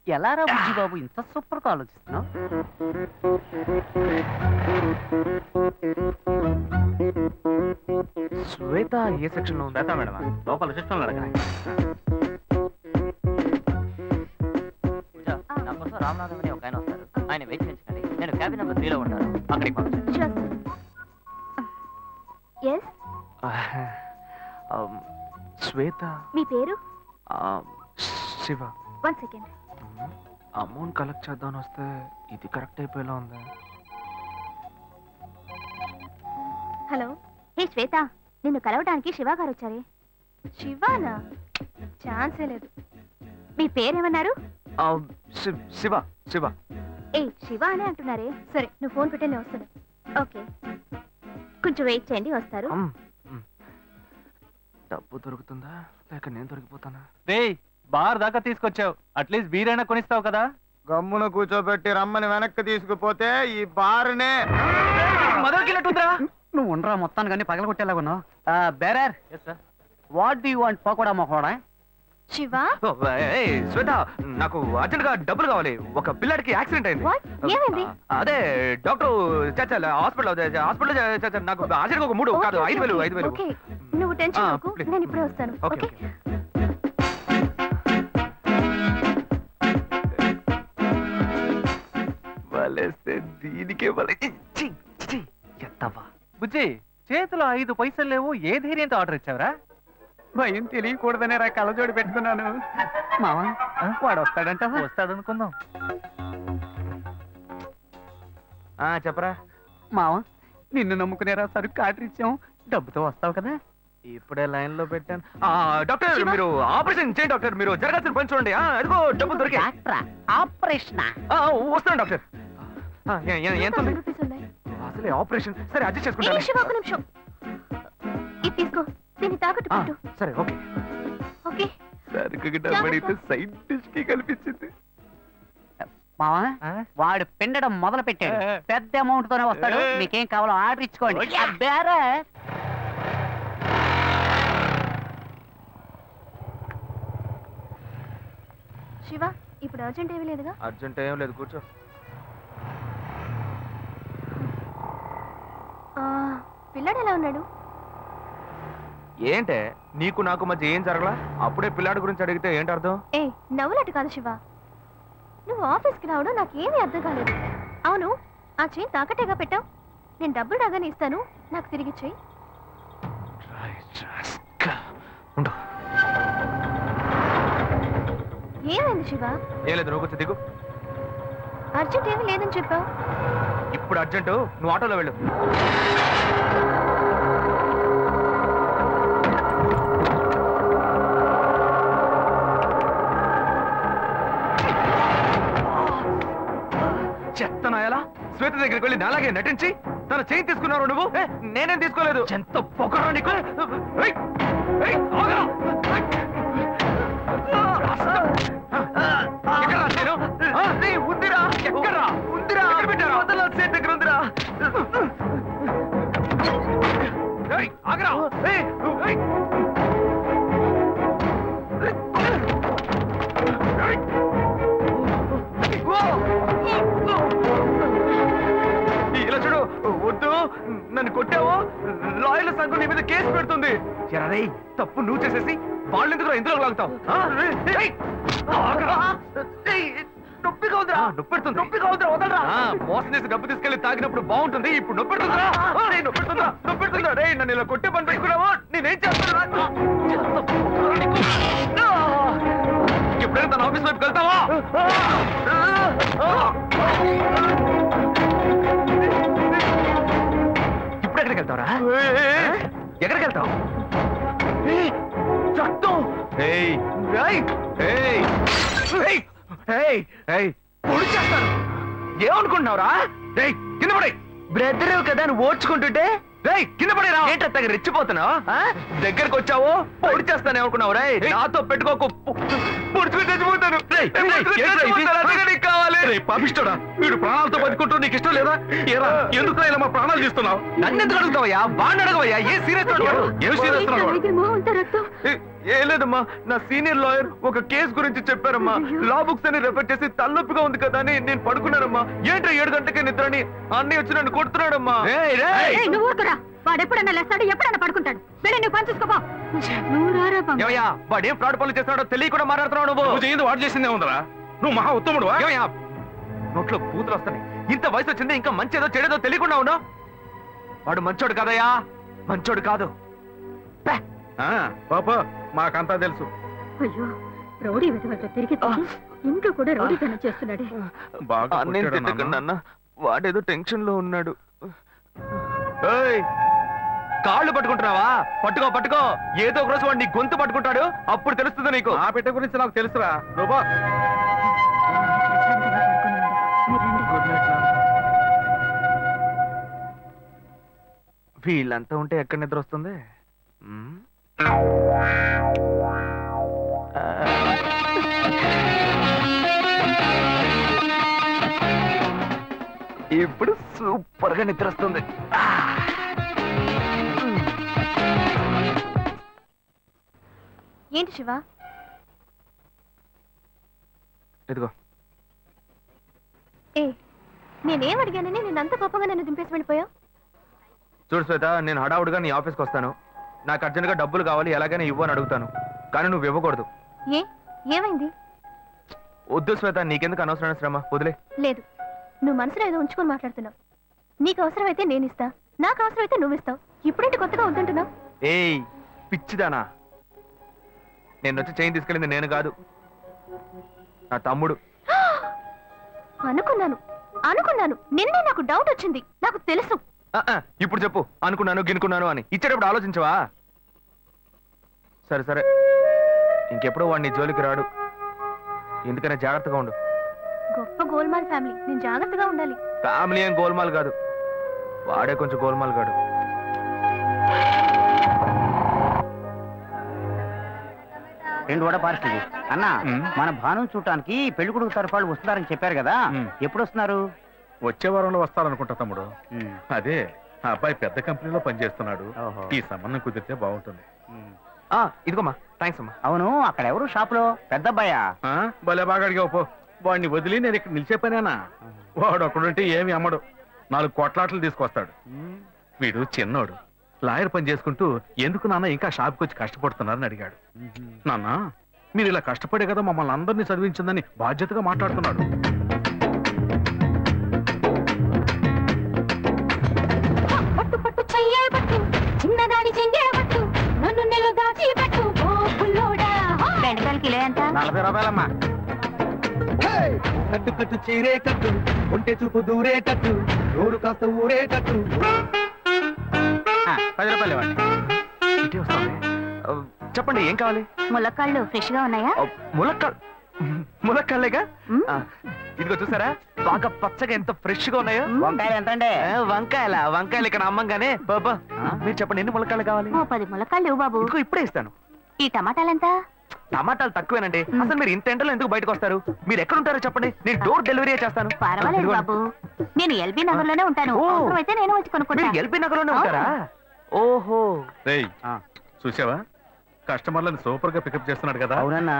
ఎలారా బుజ్జి బాబు ఇంత సూపర్ గా ఆలోచిస్తున్నావు? శ్వేత ఏ సెక్షన్ లో ఉందా మేడం? లోపల సిస్టమ్ అడగండి. నా కోసం రామనాథం అని ఒక ఆయన వస్తారు. ఆయన వెయిట్ చేయించండి. నేను క్యాబిన్ నెంబర్ 3 లో ఉంటాను. అక్కడికి పంపించండి. శ్వేత. మీ పేరు? శివ. 1 సెకండ్. అమౌంట్ కలెక్ట్ చేద్దామని వస్తే ఇది కరెక్ట్ అయిపోయేలా ఉంది. హలో. హే శ్వేత, నిన్ను కలవడానికి శివ గారు వచ్చారే. శివానా? ఛాన్సే లేదు. మీ పేరేమన్నారు? శివ. శివ. ఏ శివ అనే అంటున్నారే. సరే, నువ్వు ఫోన్ పెట్టే నేను వస్తాను. ఓకే, కొంచెం వెయిట్ చేయండి, వస్తారు. డబ్బు దొరుకుతుందా లేక నేను దొరికిపోతానా? రేయ్, బార్ దాకా తీసుకొచ్చావు, అట్లీస్ట్ బీరైనా కొనిస్తావు కదా. గమ్మున కూర్చోబెట్టి రమ్మని వెనక్కి తీసుకుపోతే ఈ బారునే మొదలుకెళ్ళట్టుందిరా. నువ్వు ఉండరా మొత్తాన్ని కానీ పగలగొట్టేలాగా ఉన్నావు. Bearer, what do you want? Pakoda మొకోడా? శివ, శ్వేత, నాకు అర్జెంట్ గా డబ్బులు కావాలి. ఒక పిల్లాడికి యాక్సిడెంట్ అయింది. What? ఏమైంది? అదే డాక్టర్ హాస్పిటల్ నాకు అర్జెంట్ ఒక 3 కాదు 5,000. ఓకే, నువ్వు టెన్షన్ అవ్వకు, please. నేను ఇప్పుడే వస్తాను. ఓకే. ఓకే. వలేస్తే దీనికే వలే. ఎత్తవా బుజ్జి, చేతిలో 5 పైసలు లేవు, ఏ ధైర్యంతో ఆర్డర్ ఇచ్చావురా? భయం తెలియకూడదనే రా కళ్ళజోడి పెట్టుకున్నాను. మావా, వాడు వస్తాడంట. వస్తాడనుకుందాం. చెప్పరా మావా, నిన్ను నమ్ముకునేరా సరుకు ఆర్డర్ ఇచ్చాం. డబ్బుతో వస్తావు కదా? ఇప్పుడే లైన్ లో పెట్టాను. డాక్టర్, మీరు ఆపరేషన్ చేయండి. డాక్టర్, మీరు జరగాల్సిన పని చూడండి. అదిగో డబ్బులు దొరికి ఆపరేషన్ వస్తాను. డాక్టర్, ఎంత ఉంది? రూపీస్ ఉన్నాయి. అసలే ఆపరేషన్. సరే, అడ్జస్ట్ ఏ చేసుకుంటాను. శివ, ఒక నిమిషం. ఇది తీసుకో, దీన్ని తాకట్టు పెట్టు. సరే, ఓకే. ఓకే. సరుకు డబ్బడితే సైడ్ డిష్ కి కల్పించింది. మావా, వాడు పిండడం మొదలు పెట్టాడు. పెద్ద అమౌంట్ తోనే వస్తాడు. మీకేం కావాలో ఆర్డర్ ఇచ్చుకోండి. బేరర్, శివ, ఇప్పుడు అర్జెంట్ ఏమీ లేదుగా? అర్జెంట్ ఏం లేదు, కూర్చో. పిల్లాడు ఎలా ఉన్నాడు? ఏంటే నీకు నాకు మధ్య ఏం జరగలా? అప్పుడే పిల్లాడి గురించి అడిగితే ఏంటి అర్థం? ఏ నవ్వులట్టు కాదు శివ, నువ్వు ఆఫీస్కి రావడం నాకేమీ అర్థం కాలేదు. అవును, ఆ చైన్ తాకట్టేగా పెట్టావు. నేను డబ్బులు రాగానే ఇస్తాను, నాకు తిరిగి చెయ్యి. ఏమైంది శివ? ఏం లేదు, నువ్వు కూర్చో, దిగు. అర్జెంట్ ఏమీ లేదని చెప్పావు. ఇప్పుడు అర్జెంటు, నువ్వు ఆటోలో వెళ్ళు. చెత్తనాయాలా, శ్వేత దగ్గరికి వెళ్ళి నాలాగే నటించి తన చైన్ తీసుకున్నారు నువ్వు. నేనేం తీసుకోలేదు. ఎంత పొగరా నీకు. ఏయ్, ఏయ్, ఆగరా. ఎక్కడ్రా నేను? ఉందిరా. ఎక్కడ్రా? ఉందిరా. ఎక్కడ పెట్టారా? వదల, సేట్ దగ్గర ఉందిరా. ఏయ్, ఆగరా. ఏయ్, ఏయ్. ఇలా చూడు, వద్దు. నన్ను కొట్టావో లాయర్ల సంఘం నీ మీద కేసు పెడుతుంది. ఎరే, తప్పు నువ్వు చేసేసి వాళ్ళు ఎందుకు ఇందులో లాగుతావు? నొప్పిగా ఉందిరా. నొప్పెడుతుంది. నొప్పిగా ఉందిరా, వదలరా. మోసం చేసి డబ్బు తీసుకెళ్లి తాగినప్పుడు బాగుంటుంది, ఇప్పుడు నొప్పెడుతుందా? నొప్పెడుతుందా? నొప్పెడుతుందా? రే, నన్ను ఇలా కొట్టే పని పెట్టుకున్నావో నేనేం చేస్తాను? ఎప్పుడైనా తన ఆఫీస్ వైపు వెళ్తావా? ఇప్పుడు ఎక్కడికి వెళ్తావరా? ఎక్కడికి వెళ్తావు? చట్టం. పొడి చేస్తాను. ఏమనుకుంటున్నావురా? కింద పడే. బ్రదర్ కదా నువ్వు ఓడ్చుకుంటుంటే కింద పడేరా. ఏంటో రెచ్చిపోతున్నావు? దగ్గరకు వచ్చావు, పొడి చేస్తాను ఏమనుకున్నావు? నాతో పెట్టుకోకు, పొడుచుకుని చచ్చిపోతాను. కావాలి. రే పాపిస్తాడా, వీడు ప్రాణాలతో బతుకుంటూ నీకు ఇష్టం లేదా? ఏరా, ఎందుకు ఇలా మా ప్రాణాలు తీస్తున్నావు? నన్ను ఎందుకు అడుగుతావయ్యా? వాడిని అడగవయ్యా. ఏ సీరియస్ ఏం సీరియస్? ఏం లేదమ్మా, నా సీనియర్ లాయర్ ఒక కేసు గురించి చెప్పారమ్మా. లా బుక్స్ అని రెఫర్ చేసి తలనొప్పిగా ఉంది కదా అని నేను పడుకున్నానమ్మా. ఏంటో 7 గంటలకే నిద్రని అన్నయ్య వచ్చి నన్ను కొడుతున్నాడమ్మా. వాడెప్పుడన్నా లేస్తాడు, ఎప్పుడన్నా పడుకుంటాడు. వెళ్ళి నువ్వు పని చూసుకోపో. వాడేం ఫ్రాడ్ పనులు చేస్తున్నాడో తెలియకుండా మాట్లాడుతున్నావు నువ్వు. చేయింది వాడు చేసిందే ఉందరా? నువ్వు మహా ఉత్తముడు. నోట్లో బూతులు వస్తున్నాయి. ఇంత వయసు వచ్చింది, ఇంకా మంచేదో చెడేదో తెలియకుండా ఉన్నావు. వాడు మంచోడు కాదయ్యా, మంచోడు కాదు. పాపా మాకంతా తెలుసు. అయ్యో, రౌడీ విధవతో తిరిగి ఇంట్లో కూడా రౌడీతనం చేస్తున్నాడే. బాగా నేను తిట్టకండి అన్న, వాడేదో టెన్షన్ లో ఉన్నాడు. ఏయ్, కాళ్ళు పట్టుకుంటున్నావా? పట్టుకో పట్టుకో. ఏదో ఒక రోజు వాడు నీ గొంతు పట్టుకుంటాడు, అప్పుడు తెలుస్తుంది నీకు. ఆ బిడ్డ గురించి నాకు తెలుసురా. నువ్వు వీళ్ళంతా ఉంటే ఎక్కడ నిద్ర వస్తుంది? ఇప్పుడు సూపర్ గా నిద్ర వస్తుంది. ఏంటి శివ? ఇదిగో. ఏ, నేనేం అడిగానని నేనంత కోపంగా నన్ను దింపేసి వెళ్ళిపోయావు? చూడు శ్వేత, నేను హడావుడిగా నీ ఆఫీస్కి వస్తాను. నాకు అర్జెంట్గా డబ్బులు కావాలి, ఎలాగైనా ఇవ్వు అని అడుగుతాను. కానీ నువ్వు ఇవ్వకూడదు. ఏమైంది? వద్దు శ్వేత, నీకెందుకు అనవసరమైన శ్రమ, వదిలే. లేదు, నువ్వు మనసులో ఏదో ఉంచుకొని మాట్లాడుతున్నావు. నీకు అవసరమైతే నేను ఇస్తా, నాకు అవసరమైతే నువ్వు ఇస్తావు. ఇప్పుడేంటి కొత్తగా వద్దంటున్నావు? ఏయ్ పిచ్చిదానా, నేను వచ్చి చైన్ తీసుకెళ్ళింది నేను కాదు, నా తమ్ముడు. అనుకున్నాను నిన్నే. నాకు డౌట్ వచ్చింది, నాకు తెలుసు. ఇప్పుడు చెప్పు, అనుకున్నాను గినుకున్నాను అని. ఇచ్చేటప్పుడు ఆలోచించవా? సరే సరే, ఇంకెప్పుడు వాడిని జోలికి రాడు. ఎందుకనే జాగ్రత్తగా ఉండు. గొప్ప గోల్మాల్ ఫ్యామిలీ, నేను జాగ్రత్తగా ఉండాలి. ఫ్యామిలీ ఏం గోల్మాల్ కాదు, వాడే కొంచెం గోల్మాల్ కాడు. రెండు వడ పార్సల్ అన్న. మన భాను చూడటానికి పెళ్లి కొడుకు తరఫు వాళ్ళు వస్తున్నారని చెప్పారు కదా, ఎప్పుడు వస్తున్నారు? వచ్చే వారంలో వస్తారనుకుంటా తమ్ముడు. అదే, ఆ అబ్బాయి పెద్ద కంపెనీలో పనిచేస్తున్నాడు. ఈ సంబంధం కుదిరితే బాగుంటుంది. ఇదిగోమ్మా, థ్యాంక్స్ అమ్మా. అవును, అక్కడ ఎవరు షాప్ లో? పెద్ద అబ్బాయా? భలే బాగా అడిగావు పో. వాడిని వదిలి నేను ఇక్కడ నిలిచే పనేనా? వాడు ఒకడుంటే ఏమి అమ్మడు, 4 కోట్లాట్లు తీసుకొస్తాడు. వీడు చిన్నోడు, లాయర్ పని చేసుకుంటూ ఎందుకు నాన్న ఇంకా షాప్కి వచ్చి కష్టపడుతున్నారని అడిగాడు. నాన్న, మీరు ఇలా కష్టపడే కదా మమ్మల్ని అందరినీ చదివించిందని బాధ్యతగా మాట్లాడుతున్నాడు. బెండకాయలకి కిలో ఎంత? 40 రూపాయలమ్మా. కట్టు కట్టు చీరే కట్టు, ఒంటె చూపు దూరే కట్టు, నోరు కాస్త ఊరే కట్టు. 10 రూపాయలు ఇవ్వండి. చెప్పండి, ఏం కావాలి? ములక్కాళ్ళు ఫ్రెష్ గా ఉన్నాయా? ములక్కాళ్ళేగా. ఇదిగో చూసారా, బాగా పచ్చగా ఎంత ఫ్రెష్ గా ఉన్నాయో. వంకాయలు ఎంత అండి? వంకాయలు ఇక్కడ అమ్మంగానే. బాబా, మీరు చెప్పండి, ఎన్ని ములక్కాళ్ళు కావాలి? 10 ములక్కాళ్ళు ఇవ్వు బాబు. ఇంకో ఇప్పుడే ఇస్తాను. ఈ టమాటాలు ఎంత? టమాటాలు తక్కువేనండి. అసలు మీరు ఇంత ఎండలో ఎందుకు బయటకు వస్తారు? మీరు ఎక్కడ ఉంటారో చెప్పండి, నేను డోర్ డెలివరీ చేస్తాను. పర్వాలేదు బాబు, నేను ఎల్బీ నగర్ లోనే ఉంటాను. అయితే నేను వచ్చి కొనుక్కుంటా. ఎల్బీ నగర్ లోనే ఉంటారా? ఓహో. రేయ్, చూసావా, కస్టమర్లను సూపర్ గా పికప్ చేస్తున్నాడు కదా. అవునన్నా.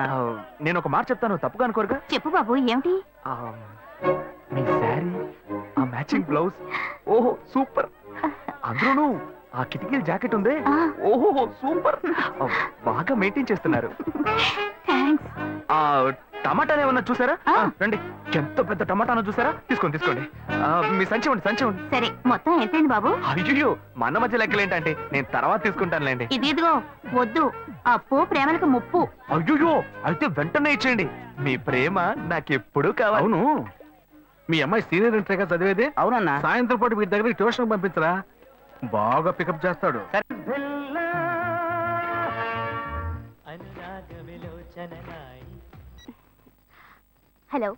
నేను ఒక మాట చెప్తాను, తప్పుగా అనుకోరుగా? చెప్పు బాబు, ఏమిటి? మీ శారీ, ఆ మ్యాచింగ్ బ్లౌజ్, ఓహో సూపర్. అందులోనూ ఆ కిటికీల జాకెట్ ఉంది, ఓహో సూపర్. బాగా మెయింటైన్ చేస్తున్నారు. ఆ టమాటాలు ఏమన్నా చూసారా? రండి, ఎంత పెద్ద టమాటాను చూసారా? తీసుకోండి తీసుకోండి. మీ సంచి ఉండి సంచి ఉండి. సరే, మొత్తం ఎంతైంది బాబు? అయ్యో, మన మధ్య లెక్కలు ఏంటంటే నేను తర్వాత తీసుకుంటానులేండి. ఇదిగో వద్దు, అప్పు ప్రేమలకు ముప్పు. అయ్యో, అయితే వెంటనే ఇచ్చేయండి. మీ ప్రేమ నాకెప్పుడు కావాలి. అవును, మీ అమ్మాయి సీనియర్ ఇంటర్గా చదివేదే. అవునన్నా. సాయంత్రం పాటు వీటి దగ్గర ట్యూషన్ పంపించరా, బాగా పికప్ చేస్తాడు. హలో.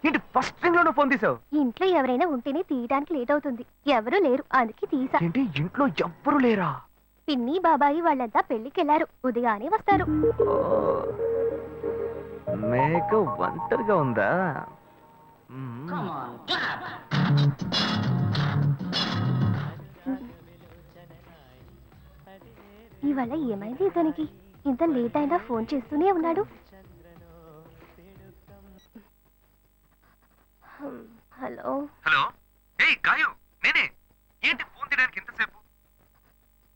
ఏంటి ఫస్ట్ రింగ్ లోనే ఫోన్ తీసావు? ఇంట్లో ఎవరైనా ఉంటేనే తీయడానికి లేట్ అవుతుంది. ఎవరూ లేరు, అందుకే తీసా. ఏంటి ఇంట్లో ఎవ్వరు లేరా? పిన్ని బాబాయి వాళ్ళంతా పెళ్లికెళ్లారు, ఉదయానే వస్తారు. మేక ఒంటరిగా ఉందా? మ్మ్. ఇవాళ ఏమైంది ఇతనికి? ఇంత లేట్ అయినా ఫోన్ చేస్తూనే ఉన్నాడు. హలో. హలో. ఏయ్ గాయు, నేనే. ఏంటి ఫోన్ తీయడానికి ఇంతసేపు?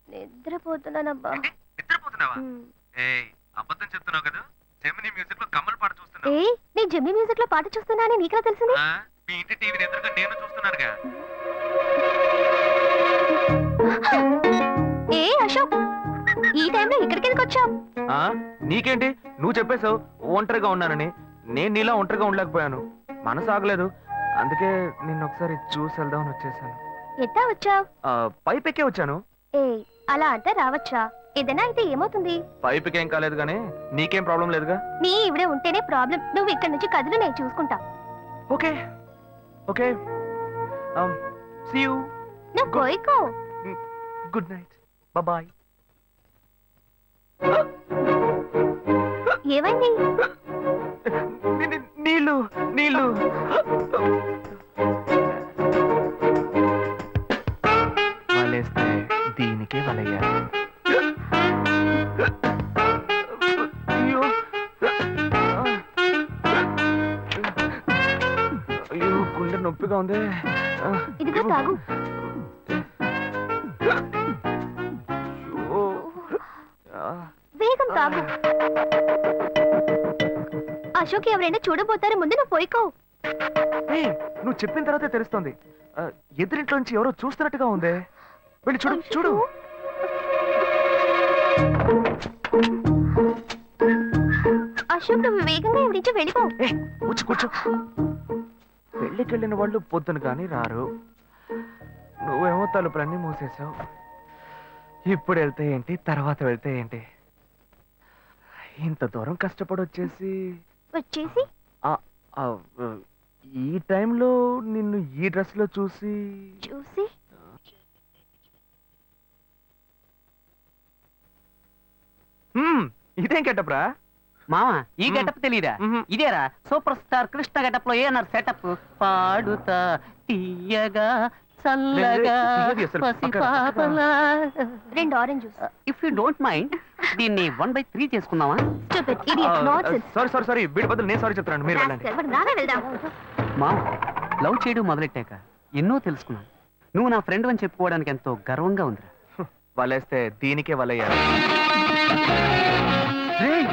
నిద్రపోతున్నానబ్బా. ఏంటి? నిద్రపోతున్నావా? ఏయ్, అబద్ధం చెప్తున్నావు కదా. జెమిని మ్యూజిక్ లో కమల్ పాట చూస్తున్నావు. ఏ నేను జెమిని మ్యూజిక్ లో పాట చూస్తున్నానని నీకెలా తెలిసింది? ఆ, మీ ఇంటి టీవీని ఎదురుగా నేను చూస్తున్నానుగా. ఏ అశోక్, ఈ టైంలో ఇక్కడికి ఎందుకు వచ్చావు? ఆ, నీకేంటి? నువ్వు చెప్పేశావు ఒంటరిగా ఉన్నానని. నేను నీలా ఒంటరిగా ఉండలేకపోయాను. మనసు ఆగలేదు. అందుకే నిన్న ఒకసారి చూసి వెళ్దామని వచ్చేసాను. ఎట్టా వచ్చావు? పైపెక్కే వచ్చాను. ఏ అలా అంటే రావచ్చా? ఏదైనా అయితే ఏమవుతుంది? పైపుకేం కాలేదు కానీ నీకేం ప్రాబ్లం లేదుగా. నీ ఇవిడే ఉంటేనే ప్రాబ్లం. నువ్వు ఇక్కడి నుంచి కదులు, నేను చూసుకుంటా. Okay okay, see you. నువ్వు కోయికో. Good night, bye. ఏమైంది? నీళ్ళు నీళ్ళు. వలేస్తే దీనికే వలయ్యారు. అయ్యో అయ్యో, గుండె నొప్పిగా ఉంది. ఇదిగో తాగు. అయ్యో. వేగం తాగు. అశోక్ ఎవరైనా చూడబోతారు, ముందు నువ్వు పోయికో. ఏయ్, నువ్వు చెప్పిన తర్వాతే తెలుస్తుంది. ఎదురింట్లోంచి ఎవరో చూస్తున్నట్టుగా ఉంది. వెళ్ళి చూడు చూడు. అశోక్ నువ్వు వేగంగా ఇవి నుంచి వెళ్ళిపో. ఏ కూర్చో కూర్చో. పెళ్ళికెళ్ళిన వాళ్ళు పొద్దున కానీ రారు. నువ్వేమో తలుపులన్నీ మూసేశావు. ఇప్పుడు వెళ్తే ఏంటి, తర్వాత వెళ్తే ఏంటి? ఇంత దూరం కష్టపడి వచ్చేసి వచ్చేసి ఆ, ఆ, ఈ టైంలో నిన్ను ఈ డ్రెస్ లో చూసి చూసి ఇదేం కెట్టప్రా? మామ ఈ గెటప్ తెలీదా? ఇదేరా సూపర్ స్టార్ కృష్ణ గెటప్ లో ఏమన్నారు సెటప్? పాడుతా తీయగా చల్లగా లేదు, అసలు పసిపాపలా. 2 orange juice. If you don't mind దీన్ని 1/3 చేసుకుందామా? Stupid idiot, nonsense. సారీ వీడి బదులు నేను సారీ చెప్తున్నాను. మీరు వెళ్ళండి. Rascal, మరి నానే వెళ్దాం. మామ లవ్ చేయడం మొదలెట్టాక ఎన్నో తెలుసుకున్నాను. నువ్వు నా ఫ్రెండ్ అని చెప్పుకోవడానికి ఎంతో గర్వంగా ఉందిరా. వలేస్తే దీనికే వలయ్యారు. రేయ్,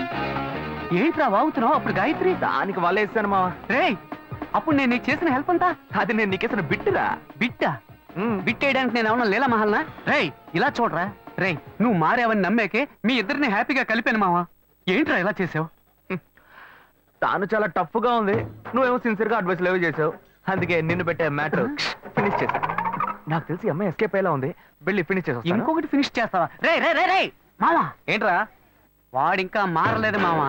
ఏంట్రా వాగుతున్నావు? అప్పుడు గాయత్రి దానికి వలేస్తాను మా. రేయ్, అప్పుడు నేను నీకు చేసిన హెల్ప్ అంతా అది నేను నీకేసిన బిట్టురా. బిట్టా? బిట్టేయడానికి నేను ఏమన్నా లీలా మహల్నా? రేయ్ ఇలా చూడరా. రేయ్, నువ్వు మారేవని నమ్మేకే మీ ఇద్దరిని హ్యాపీగా కలిపాను మావా. ఏంట్రా ఇలా చేసావు? తాను చాలా టఫ్ గా ఉంది. నువ్వేమో సిన్సియర్ గా అడ్వైస్ లేవు చేసావు. అందుకే నిన్ను పెట్టే మ్యాటర్ ఫినిష్ చేశా. నాకు తెలిసి అమ్మాయి ఎస్కేప్ అయ్యేలా ఉంది. వెళ్ళి ఫినిష్ చేసా. ఇంకొకటి ఫినిష్ చేస్తావా? రే రే రే రే మావా, ఏంట్రా? వాడింకా మారలేదు మావా.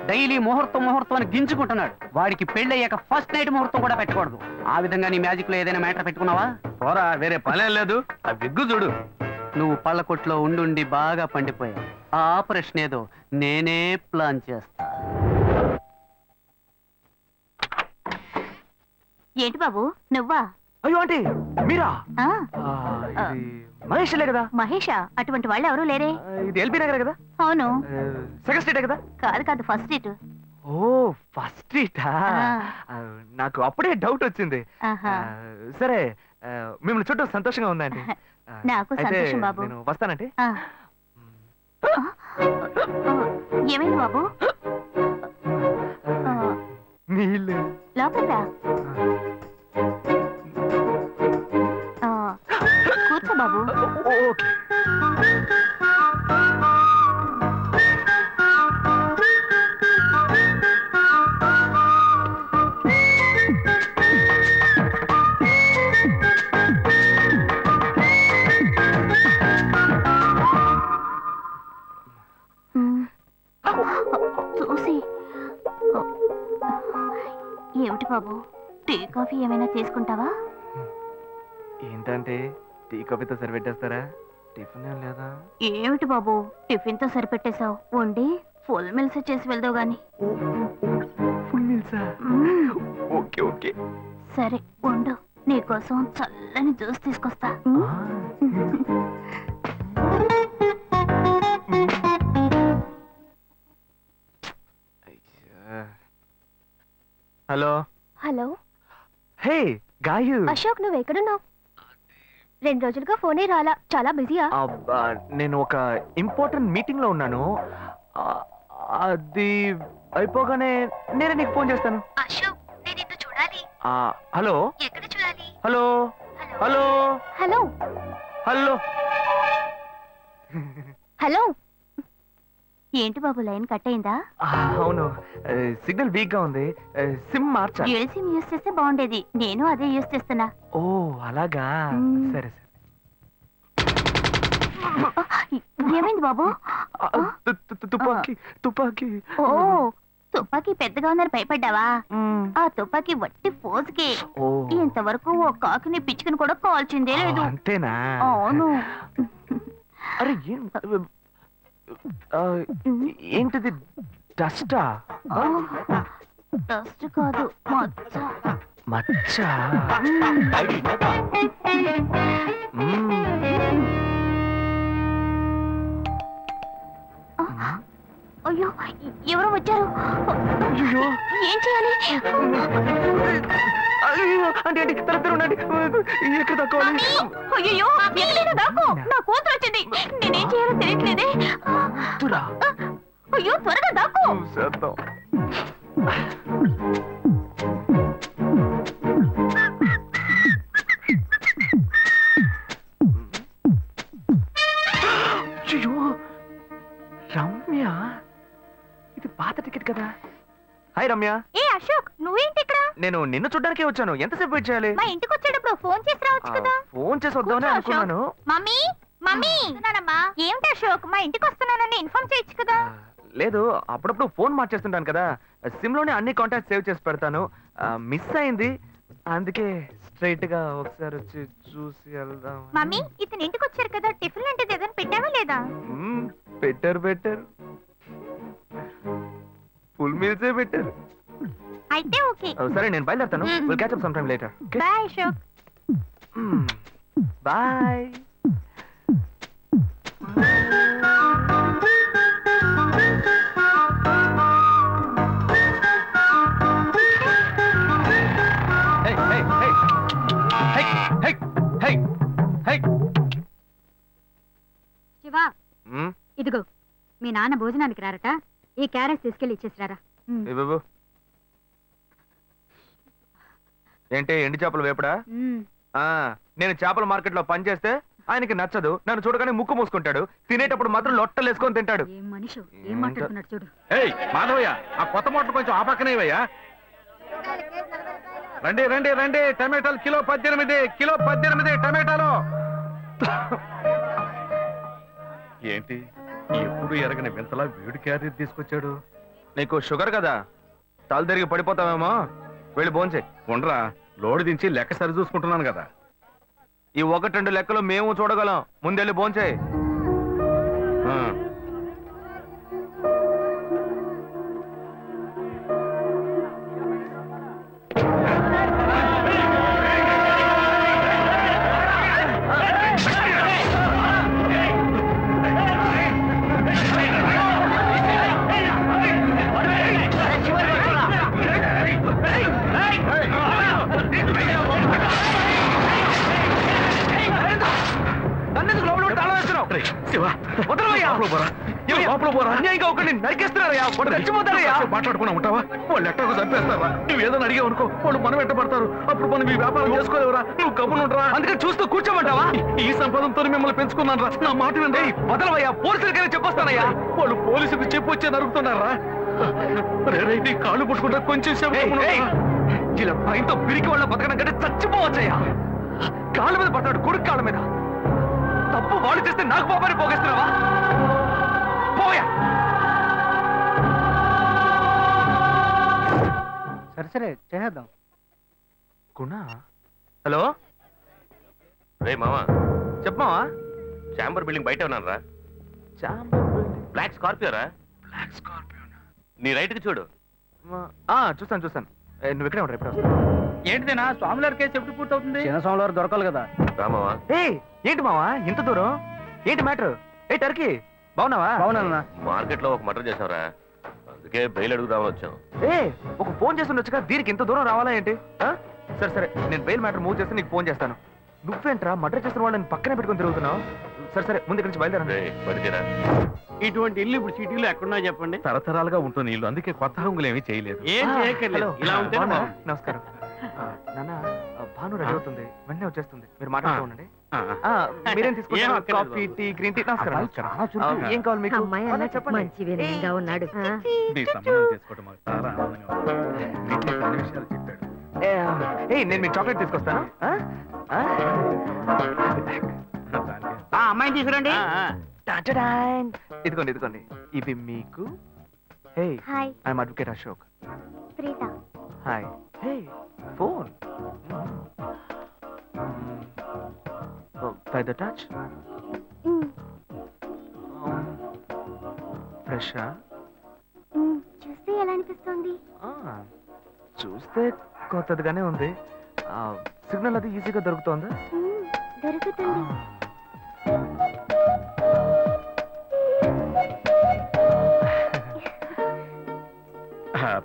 డైలీ ముహూర్తం అని గింజుకుంటున్నాడు. వాడికి పెళ్ళయ్యాక ఫస్ట్ నైట్ ముహూర్తం కూడా పెట్టకూడదు. ఆ విధంగా నీ మ్యాజిక్ లో ఏదైనా మ్యాటర్ పెట్టుకున్నావా? పోరా, వేరే పనేం లేదు. ఆ విగ్గు చూడు. నువ్వు పళ్ళ కొట్లో ఉండి బాగా పండిపోయావు. ఆ ఆపరేషన్ ఏదో నేనే ప్లాన్ చేస్తా. ఏంటి బాబు నువ్వా? అయ్యో ఆంటీ, మీరా? ఆ, ఇది మహేష్లే కదా? మహేషా? అటువంటి వాళ్ళు ఎవరూ లేరే. ఇది ఎల్బీ నగర్ కదా? అవును. సెకండ్ స్ట్రీటే కదా? కాదు ఫస్ట్ సీట్. ఓ, ఫస్ట్ స్ట్రీటా? నాకు అప్పుడే డౌట్ వచ్చింది. సరే, మిమ్మల్ని చుట్టూ సంతోషంగా ఉందండి. నాకు అయితే సంతోషం బాబు. నేను వస్తానండి. ఏమైంది బాబు? నీళ్ళు. లోపలికి రా. కూర్చో బాబు. ఓకే. చూసి ఏమిటి బాబు, టీ కాఫీ ఏమైనా తీసుకుంటావా? ఏంటంటే టీ కాఫీతో సరిపెట్టేస్తారా? టిఫిన్ ఏం లేదా? ఏమిటి బాబు టిఫిన్ తో సరిపెట్టేశావు? వండి ఫుల్ మిల్స్ చేసి వెళ్దావు గాని. జ్యూసా? Okay okay. సరే ఉండు, నీకోసం చల్లని జ్యూస్ తీసుకొస్తా. Hello. Hello hey Gayu. Ashok, నువ్వు ఎక్కడున్నావు? 2 రోజులుగా ఫోనే రాలా, చాలా బిజీయా? నేను ఒక ఇంపార్టెంట్ మీటింగ్ లో ఉన్నాను. అది అయిపోగానే నేనే నీకు ఫోన్ చేస్తాను. అశోక్, నేను నిన్ను చూడాలి. హలో. ఎక్కడ చూడాలి? Hello hello hello hello. Hello. ఏంటి బాబు, లైన్ కట్ అయిందా? అవును, సిగ్నల్ వీక్ గా ఉంది. సిమ్ మార్చా. డ్యూయల్ సిమ్ యూస్ చేస్తే బాగుండేది, నేను అదే యూస్ చేస్తున్నా. ఓ అలాగా. మ్మ్. సరే సరే. ఏమైంది బాబు? తుపాకీ తుపాకీ. ఓ, తుపాకీ పెద్దగా ఉందని భయపడ్డావా? మ్మ్. ఆ తుపాకీ వట్టి ఫోజుకే. ఓ ఇంతవరకు ఓ కాకిని పిచ్చుకుని కూడా కాల్చిందే లేదు. అంతేనా? అవును. అరే ఏంటిది? డస్టా? డస్ట్ కాదు, మచ్చ. మచ్చ. మ్మ్. అయ్యో, ఎవరో వచ్చారు. అయ్యో. ఏం చేయాలి? అయ్యో, అంటే తల ఉండండి. ఎక్కడ తక్కువాలి? అయ్యో, ఎక్కడైనా దాక్కో, నా కూతురు వచ్చింది. నేనేం చేయాలో తెలియట్లేదే. అయ్యో, త్వరగా దాక్కో. చేద్దాం. అయ్యో, రమ్య, ఇది పాత టికెట్ కదా. హాయ్ రమ్య. ఏ అశోక్, నువ్వేంటి ఇక్కడ? నేను నిన్ను చూడ్డానికే వచ్చాను. ఎంతసేపు వెయిట్ చేయాలి? మా ఇంటికి వచ్చేటప్పుడు ఫోన్ చేసి రావచ్చు కదా. ఫోన్ చేసి వద్దామని కూర్చో, అనుకున్నాను. మమ్మీ మమ్మీ, ఏమిటి అశోక్, మా ఇంటికి వస్తున్నానని ఇన్ఫార్మ్ చేయొచ్చు కదా. లేదు, అప్పుడప్పుడు ఫోన్ మార్చేస్తుంటాను కదా. సిమ్ లోనే అన్ని కాంటాక్ట్ సేవ్ చేసి పెడతాను. మిస్ అయింది, అందుకే స్ట్రైట్ గా ఒకసారి వచ్చి చూసి వెళ్దాం. మమ్మీ, ఇతను ఇంటికి వచ్చారు కదా, టిఫిన్ లాంటిది ఏదైనా పెట్టావా లేదా? బెటర్ బెటర్, ఫుల్ మీల్సే బెటర్. అయితే ఓకే. సరే, నేను బయలుదేరుతాను. Hmm. Will catch up some time later. Bye Ashok. Bye. Shiva, ఇదిగో మీ నాన్న భోజనానికి రారట, ఈ క్యారెట్ తీసుకెళ్లి ఇచ్చేసిరారా. బాబు, ఏంటి ఎండి చేపలు వేపడా? నేను చేపల మార్కెట్ లో పనిచేస్తే ఆయనకి నచ్చదు. నన్ను చూడగానే ముక్కు మూసుకుంటాడు. తినేటప్పుడు మాత్రం లొట్టలు వేసుకొని తింటాడు. ఏం మనిషి, ఏం మాట్లాడుతున్నాడు చూడు. ఏయ్ మాధవయ్య, ఆ కొత్త మోటార్ కొంచెం ఆ పక్కనేవయ్యా. రండి రండి రండి, టమాటాలు కిలో 18, కిలో 18 టమాటాలు. ఏంటి ఎప్పుడు ఎరగని వింతలా వేడి క్యారెట్ తీసుకొచ్చాడు? నీకు షుగర్ కదా, తల తిరిగి పడిపోతావేమో. వెళ్ళి భోంచే. ఉండరా, లోడు దించి లెక్క సరి చూసుకుంటున్నాను కదా. ఈ 1-2 లెక్కలు మేము చూడగలం. ముందెళ్ళి భోంచే. మాట్లాడుకున్నా ఉంటావా? వాళ్ళు ఎట్టకు చంపేస్తారా? నువ్వు ఏదైనా అడిగావు అనుకో, వాళ్ళు మనం వెంటబడతారు. అప్పుడు మనం ఈ వ్యాపారం చేసుకోలేవురా. నువ్వు కమ్మునుంటరా. అందుకని చూస్తూ కూర్చోమంటావా? ఈ సంపాదంతో మిమ్మల్ని పెంచుకున్నాను రా. నా మాట వినండి. వదలవయ్యా, పోలీసులకైనా చెప్పొస్తానయ్యా. వాళ్ళు పోలీసులకు చెప్పొచ్చే నరుగుతున్నారా? నీ కాళ్ళు పుట్టుకుంటా కొంచెం సేపు. ఇలా భయంతో పిరికి వాళ్ళ బతకడం కంటే చచ్చిపోవచ్చయ్యా. కాళ్ళ మీద పడతాడు, కొడుకు కాళ్ళ మీద. తప్పు వాళ్ళు చేస్తే నాకు పాపాన్ని పోగేస్తున్నావా? పోయా. సరే సరే చేద్దాం. గుణ. హలో. రే మావా, చెప్పమావా. చాంబర్ బిల్డింగ్ బయట ఉన్నాను రా. Chamber building. బ్లాక్ స్కార్పియో రా. Black Scorpio. నీ రైట్ కి చూడు. చూస్తాను చూస్తాను. నువ్వు ఇక్కడే ఉంటావు, ఎప్పుడు వస్తావు? ఏంటిదేనా స్వామివారి కేసు ఎప్పుడు పూర్తవుతుంది? చిన్న స్వామివారు దొరకాలి కదా. రా మావా. ఏంటి మావా ఇంత దూరం? ఏంటి మ్యాటర్? టర్కీ బాగున్నావా? బాగున్నా. మార్కెట్ లో ఒక మర్డర్ చేసావురా, అందుకే బెయిల్ అడుగుదామని వచ్చాం. ఒక ఫోన్ చేసి ఉండొచ్చుగా, దీనికి ఇంత దూరం రావాలా ఏంటి? సరే సరే, నేను బెయిల్ మ్యాటర్ మూవ్ చేస్తే నీకు ఫోన్ చేస్తాను. నువ్వేంట్రా మర్డర్ చేసిన వాళ్ళని పక్కనే పెట్టుకొని తిరుగుతున్నావు? సరే సరే, ముందు ఇక్కడి నుంచి బయలుదేరండి. బడితేరా ఇటువంటి ఇల్లు ఇప్పుడు సిటీలో ఎక్కడున్నా చెప్పండి. తరతరాలుగా ఉంటుంది ఇల్లు, అందుకే కొత్త హంగులు ఏమీ చేయలేదు. ఏం హలో. చేయక్కర్లేదు, ఇలా ఉంటే బాగున్నారా? నమస్కారం. నాన్న, భాను రెడీ అవుతుంది, వెంటనే వచ్చేస్తుంది. మీరు మాట్లాడుతూ ఉండండి. మీరేం ఏం తీసుకుంటారు? అక్కర్లేదు కాఫీ, టీ, గ్రీన్ టీ? నమస్కారం. ఏం కావాలి మీకు? చెప్పండి. ఉన్నాడు. నీ సంబంధం చేసుకోవడం మాకు చాలా ఆనందంగా ఉంది. నీకు కొన్ని విషయాలు చెప్పాడు. నేను మీకు చాక్లెట్ తీసుకొస్తాను. దానికి అమ్మాయిని తీసుకురండి. టాటాడాన్. ఇదిగోండి ఇదిగోండి, ఇవి మీకు. Hey, hi I'm advocate Ashok. Preetha. Hi. Hey, phone. By the touch. ఫ్రెషా? చూస్తే ఎలా అనిపిస్తుంది? చూస్తే కొత్తదిగానే ఉంది. సిగ్నల్ అది ఈజీగా దొరుకుతోందా? దొరుకుతుంది.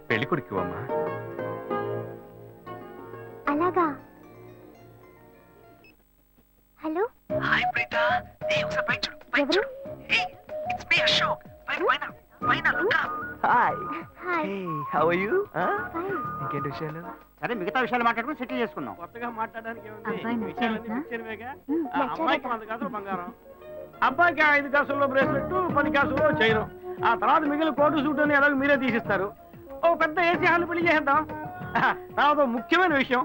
పెళ్లి కొడుకు అమ్మా. అలాగా. Hello hi Preetha. ఒకసారి పైకి చూడు, పైకి ఎవరు? చూడు. It's me Ashok. పైన పైన look up. Hi. Hi. Hey, how are you? Fine. ఇంకేంటి విషయాలు? సరే, మిగతా విషయాలు మాట్లాడుకుని సెటిల్ చేసుకుందాం. కొత్తగా మాట్లాడడానికి ఏముంది? అబ్బాయి విషయాలన్నీ నచ్చాడా? ముఖ్యమేగా. నచ్చాడట. అమ్మాయికి 100 కాసులు బంగారం, అబ్బాయికి 5 కాసుల్లో బ్రేస్లెట్, 10 కాసుల్లో చైను. ఆ తర్వాత మిగిలిన కోటు సూట్ అని ఎలాగో మీరే తీసిస్తారు. ఓ పెద్ద ఏసీ హాల్ పెళ్లి చేద్దాం. తర్వాత ఓ ముఖ్యమైన విషయం,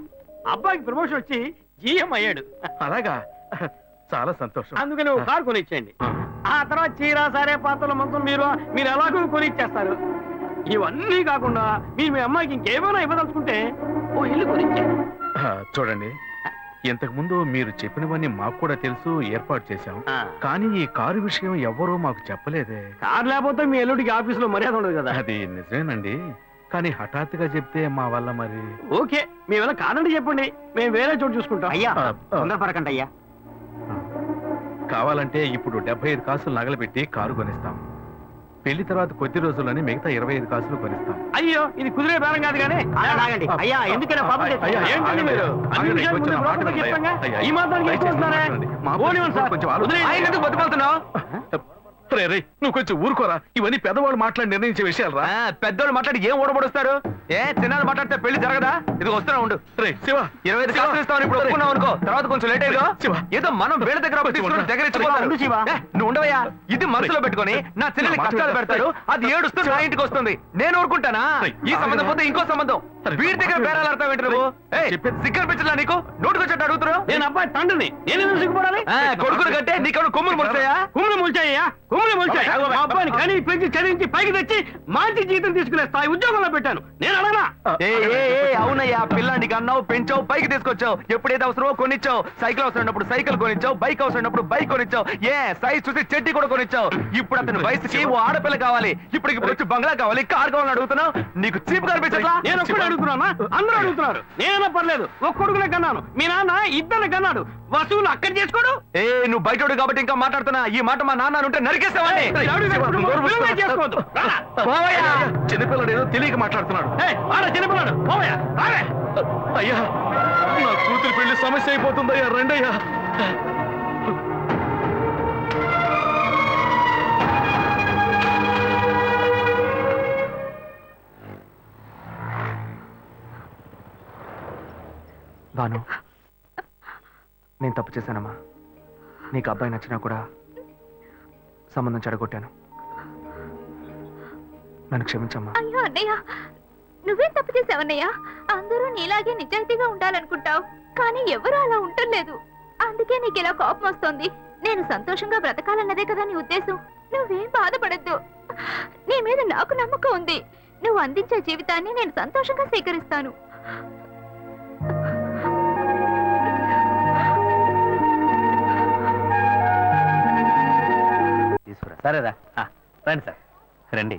అబ్బాయికి ప్రమోషన్ వచ్చి జీఎం అయ్యాడు. అలాగా, చాలా సంతోషం. అందుకని ఓ కారు కొనిచ్చేయండి. ఆ తర్వాత చీర సారే పాత్రల మంతులు మీరు ఎలాగో కొనిచ్చేస్తారు. ఇవన్నీ కాకుండా మీరు మీ అమ్మాయికి ఇంకేమైనా ఇవ్వదలుచుకుంటే ఓ ఇల్లు కొనిచ్చేయండి. చూడండి, ఇంతకు ముందు మీరు చెప్పినవన్నీ మాకు కూడా తెలుసు, ఏర్పాటు చేశాం. కానీ ఈ కారు విషయం ఎవ్వరూ మాకు చెప్పలేదే. కారు లేకపోతే మీ ఎల్లుడికి ఆఫీసులో మర్యాద ఉండదు కదా. అది నిజమేనండి, కానీ హఠాత్తుగా చెప్తే మా వల్ల మరి. ఓకే, మీ వల్ల కాదండి చెప్పండి, మేము వేరే చోటు చూసుకుంటాం. అయ్యా, ఆ, తొందరపడకండి అయ్యా. కావాలంటే ఇప్పుడు 75 కాసులు నగలబెట్టి కారు కొనిస్తాం. పెళ్లి తర్వాత కొద్ది రోజుల్లోనే మిగతా 25 కాసులు కొనిస్తాం. అయ్యో, ఇది కుదిరే బేరం కాదు కానీ. ఆగండి. అయ్యా, ఎందుకైనా పాపం చేస్తారు. అయ్యా, ఏంటండి మీరు? అన్ని ఆగండి, విషయాలు కొంచెం ముందు మాట్లాడండి. బ్రోకర్కి చెప్పంగా? అయ్యా, ఈ మాత్రానికి దయచేసి ఎక్కువ వస్తున్నారా? మాట్లాడండి. మా పోనివ్వండి సార్. కొంచెం ఆలోచించండి. వదిలేయండి. ఆయన ఎందుకు బతుకుతున్నావు? రే, నువ్వు కొంచెం ఊరుకోరా. ఇవన్నీ పెద్దవాళ్ళు మాట్లాడి నిర్ణయించే విషయాలు రా. పెద్దోళ్ళు మాట్లాడి ఏం ఓడబడుస్తారు? చిన్నాళ్ళు మాట్లాడితే పెళ్లి జరగదా? ఇది వస్తున్నా ఉండు. రే శివ, 25 కాసులు ఇస్తామని ఇప్పుడు ఒప్పుకున్నావు అనుకో, తర్వాత కొంచెం లేట్ అయ్యో. శివ. ఏదో మనం వేళ దగ్గర అప్పు తీసుకుని దగ్గర ఇచ్చిపోతారు. ఉండు శివ. నువ్వు ఉండవయ్యా. ఇది మనసులో పెట్టుకొని నా చెల్లెలి కష్టాలు పెడతాడు, అది ఏడుస్తూ నా ఇంటికి వస్తుంది. నేను ఊరుకుంటానా? ఈ సంబంధం పోతే ఇంకో సంబంధం. వీడి దగ్గర బేరాలు ఆడతావు ఏంటి నువ్వు? సిగ్గర్ పిచ్చలా నీకు? నోటుకొచ్చేట్టు అడుగుతున్నావు. నేను అబ్బాయి తండ్రిని, నేను ఎందుకు సిగ్గుపడాలి? కొడుకులు కంటే నీకు కొమ్ములు ముడతాయా? కుమ్ములు ముల్చాయ్యా, కుమ్ములు ముల్చాయి. మా అబ్బాయిని కని పెంచి చదివించి పైకి తెచ్చి మంచి జీతం తీసుకునే స్థాయి ఉద్యోగంలో పెట్టాను. నేను అడగనా? అవునయ్యా, పిల్లానికి అన్నావు, పెంచావు, పైకి తీసుకొచ్చావు. ఎప్పుడైతే అవసరమో కొనిచ్చావు. సైకిల్ అవసరమైనప్పుడు సైకిల్ కొనిచ్చావు, బైక్ అవసరమైనప్పుడు బైక్ కొనిచ్చావు. సైజ్ చూసి చెడ్డి కూడా కొనిచ్చావు. ఇప్పుడు అతని వయసుకి ఓ ఆడపిల్ల కావాలి. ఇప్పుడు వచ్చి బంగ్లా కావాలి, కార్ కావాలని అడుగుతున్నావు. నీకు చీప్ కనిపించట్లా? నేను ఒక్కడే అడుగుతున్నా, అందరూ అడుగుతున్నారు. నేనైనా పర్లేదు, ఒక్క కొడుకునే కన్నాను, మీ నాన్న ఇద్దరు కన్నాడు. వసూలు అక్కడ చేసుకోడు. నువ్వు బయటోడు కాబట్టి ఇంకా మాట్లాడుతున్నా. ఈ మాట మా నాన్న ఉంటే నరికేస్తావని. చేసుకోవద్దు. చిన్నపిల్లడు ఏదో తెలియక మాట్లాడుతున్నాడు. చిన్నపిల్లాడు పోవయ్యా, రావే. అయ్యా, నా కూతురు పెళ్లి సమస్య అయిపోతుందయ్యా, రండయ్యా. భాను, నేను తప్పు చేశానమ్మా. నీకు అబ్బాయి నచ్చినా కూడా సంబంధం చెడగొట్టాను. నన్ను క్షమించమ్మా. అయ్యో అన్నయ్య, నువ్వేం తప్పు చేసావన్నయ్య? అందరూ నీలాగే నిజాయితీగా ఉండాలనుకుంటావు, కానీ ఎవరు అలా ఉండలేదు. అందుకే నీకు ఇలా కోపం వస్తుంది. నేను సంతోషంగా బ్రతకాలన్నదే కదా నీ ఉద్దేశం. నువ్వేం బాధపడద్దు. నీ మీద నాకు నమ్మకం ఉంది. నువ్వు అందించే జీవితాన్ని నేను సంతోషంగా స్వీకరిస్తాను. తీసుకురా. సరేరా, రండి సార్, రండి.